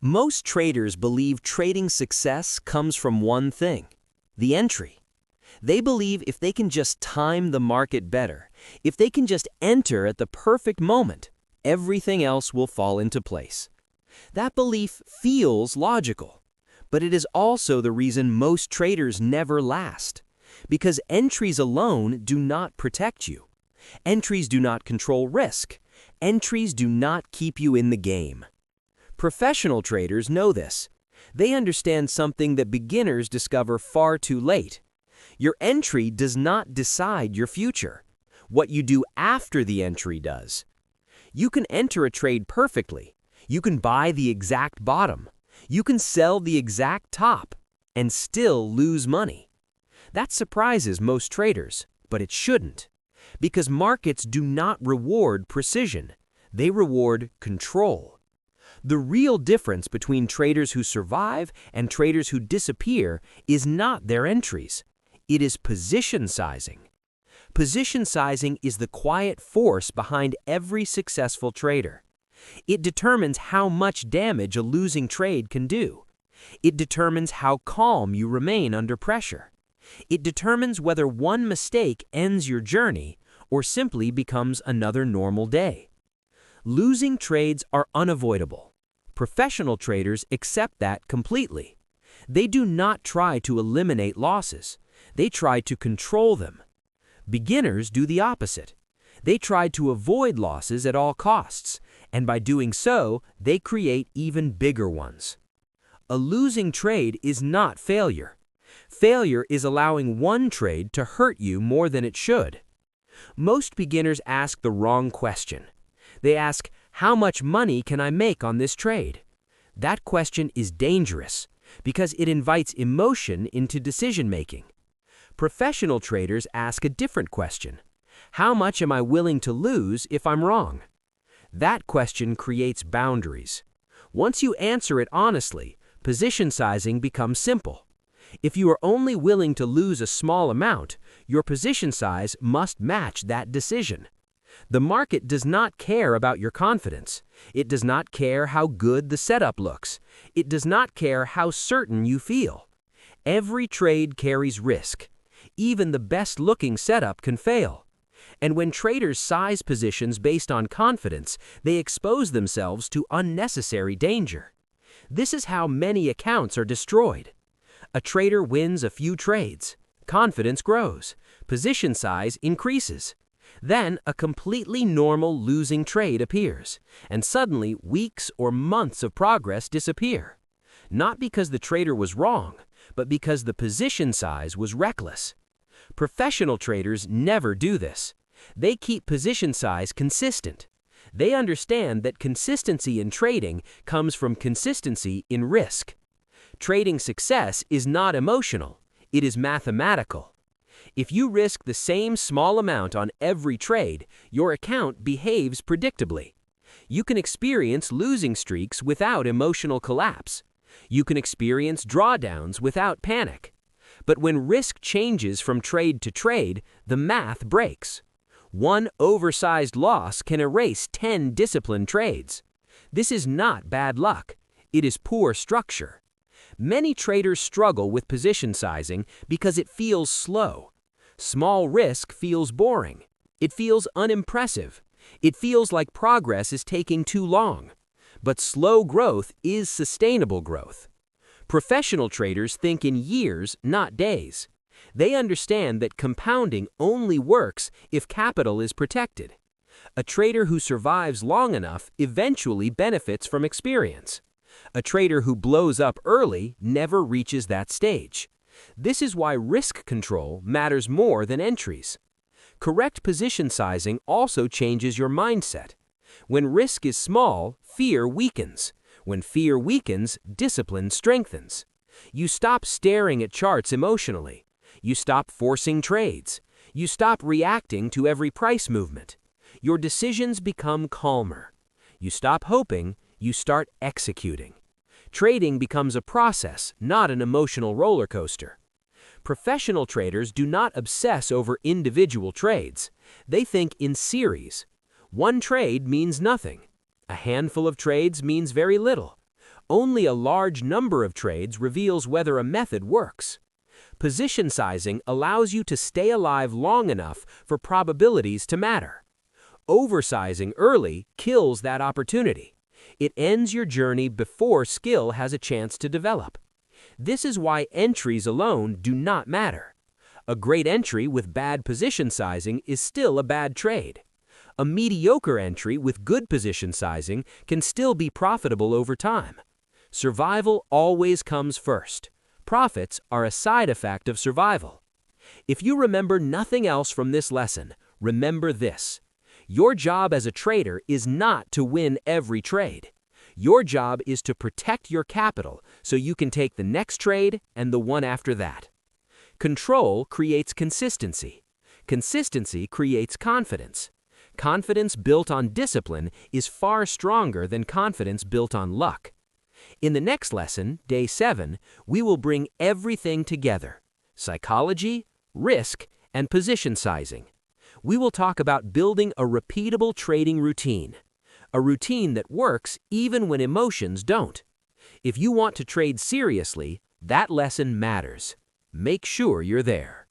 Most traders believe trading success comes from one thing: the entry. They believe if they can just time the market better, if they can just enter at the perfect moment, everything else will fall into place. That belief feels logical, but it is also the reason most traders never last. Because entries alone do not protect you. Entries do not control risk. Entries do not keep you in the game. Professional traders know this. They understand something that beginners discover far too late. Your entry does not decide your future. What you do after the entry does. You can enter a trade perfectly. You can buy the exact bottom. You can sell the exact top and still lose money. That surprises most traders, but it shouldn't. Because markets do not reward precision. They reward control. The real difference between traders who survive and traders who disappear is not their entries. It is position sizing. Position sizing is the quiet force behind every successful trader. It determines how much damage a losing trade can do. It determines how calm you remain under pressure. It determines whether one mistake ends your journey or simply becomes another normal day. Losing trades are unavoidable. Professional traders accept that completely. They do not try to eliminate losses. They try to control them. Beginners do the opposite. They try to avoid losses at all costs, and by doing so, they create even bigger ones. A losing trade is not failure. Failure is allowing one trade to hurt you more than it should. Most beginners ask the wrong question. They ask, how much money can I make on this trade? That question is dangerous because it invites emotion into decision-making. Professional traders ask a different question. How much am I willing to lose if I'm wrong? That question creates boundaries. Once you answer it honestly, position sizing becomes simple. If you are only willing to lose a small amount, your position size must match that decision. The market does not care about your confidence. It does not care how good the setup looks. It does not care how certain you feel. Every trade carries risk. Even the best-looking setup can fail. And when traders size positions based on confidence, they expose themselves to unnecessary danger. This is how many accounts are destroyed. A trader wins a few trades. Confidence grows. Position size increases. Then a completely normal losing trade appears, and suddenly weeks or months of progress disappear. Not because the trader was wrong, but because the position size was reckless. Professional traders never do this. They keep position size consistent. They understand that consistency in trading comes from consistency in risk. Trading success is not emotional, it is mathematical. If you risk the same small amount on every trade, your account behaves predictably. You can experience losing streaks without emotional collapse. You can experience drawdowns without panic. But when risk changes from trade to trade, the math breaks. One oversized loss can erase 10 disciplined trades. This is not bad luck. It is poor structure. Many traders struggle with position sizing because it feels slow. Small risk feels boring. It feels unimpressive. It feels like progress is taking too long. But slow growth is sustainable growth. Professional traders think in years, not days. They understand that compounding only works if capital is protected. A trader who survives long enough eventually benefits from experience. A trader who blows up early never reaches that stage. This is why risk control matters more than entries. Correct position sizing also changes your mindset. When risk is small, fear weakens. When fear weakens, discipline strengthens. You stop staring at charts emotionally. You stop forcing trades. You stop reacting to every price movement. Your decisions become calmer. You stop hoping, you start executing. Trading becomes a process, not an emotional roller coaster. Professional traders do not obsess over individual trades. They think in series. One trade means nothing. A handful of trades means very little. Only a large number of trades reveals whether a method works. Position sizing allows you to stay alive long enough for probabilities to matter. Oversizing early kills that opportunity. It ends your journey before skill has a chance to develop. This is why entries alone do not matter. A great entry with bad position sizing is still a bad trade. A mediocre entry with good position sizing can still be profitable over time. Survival always comes first. Profits are a side effect of survival. If you remember nothing else from this lesson, remember this. Your job as a trader is not to win every trade. Your job is to protect your capital so you can take the next trade and the one after that. Control creates consistency. Consistency creates confidence. Confidence built on discipline is far stronger than confidence built on luck. In the next lesson, Day 7, we will bring everything together: psychology, risk, and position sizing. We will talk about building a repeatable trading routine. A routine that works even when emotions don't. If you want to trade seriously, that lesson matters. Make sure you're there.